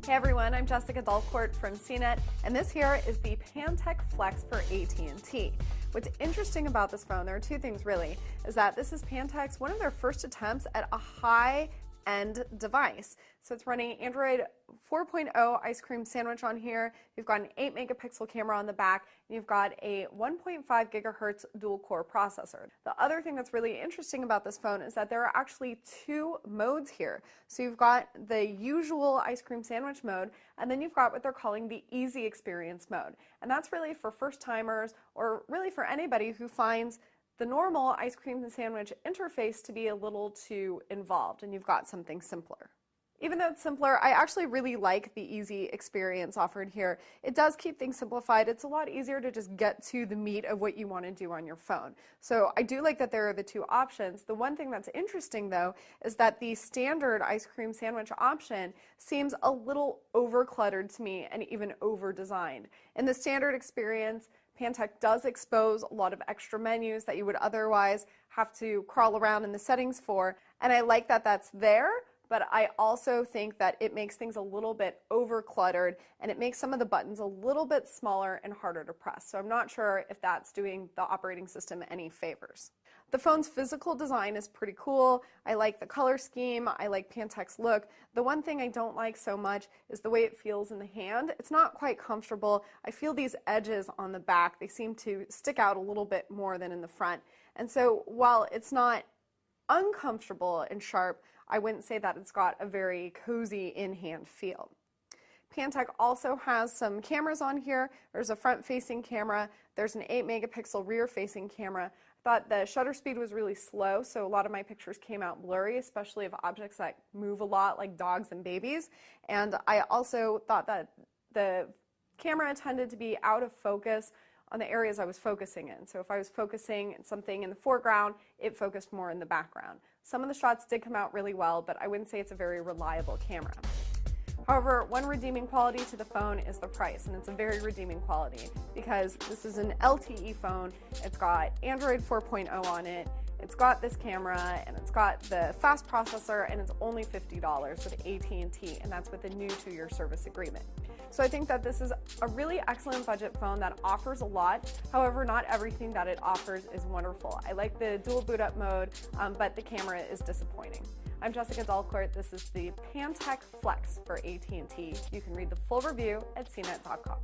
Hey everyone, I'm Jessica Dalcourt from CNET, and this here is the Pantech Flex for AT&T. What's interesting about this phone, there are two things really, is that this is Pantech's one of their first attempts at a high-end device. So it's running Android 4.0 ice cream sandwich on here. You've got an 8-megapixel camera on the back, and you've got a 1.5 gigahertz dual-core processor. The other thing that's really interesting about this phone is that there are actually two modes here. So you've got the usual ice cream sandwich mode, and then you've got what they're calling the easy experience mode. And that's really for first-timers, or really for anybody who finds the normal ice cream and sandwich interface to be a little too involved, and you've got something simpler. Even though it's simpler, I actually really like the easy experience offered here. It does keep things simplified. It's a lot easier to just get to the meat of what you want to do on your phone. So I do like that there are the two options. The one thing that's interesting though is that the standard ice cream sandwich option seems a little over-cluttered to me and even over-designed. In the standard experience, Pantech does expose a lot of extra menus that you would otherwise have to crawl around in the settings for, and I like that that's there. But I also think that it makes things a little bit over-cluttered, and it makes some of the buttons a little bit smaller and harder to press. So I'm not sure if that's doing the operating system any favors. The phone's physical design is pretty cool. I like the color scheme. I like Pantech's look. The one thing I don't like so much is the way it feels in the hand. It's not quite comfortable. I feel these edges on the back. They seem to stick out a little bit more than in the front. And so while it's not uncomfortable and sharp, I wouldn't say that it's got a very cozy in-hand feel. Pantech also has some cameras on here. There's a front-facing camera. There's an 8-megapixel rear-facing camera. I thought the shutter speed was really slow, so a lot of my pictures came out blurry, especially of objects that move a lot, like dogs and babies. And I also thought that the camera tended to be out of focus on the areas I was focusing in. So if I was focusing something in the foreground, it focused more in the background. Some of the shots did come out really well, but I wouldn't say it's a very reliable camera. However, one redeeming quality to the phone is the price, and it's a very redeeming quality because this is an LTE phone. It's got Android 4.0 on it. It's got this camera, and it's got the fast processor, and it's only $50 with AT&T, and that's with a new 2-year service agreement. So I think that this is a really excellent budget phone that offers a lot. However, not everything that it offers is wonderful. I like the dual boot up mode, but the camera is disappointing. I'm Jessica Dalcourt. This is the Pantech Flex for AT&T. You can read the full review at cnet.com.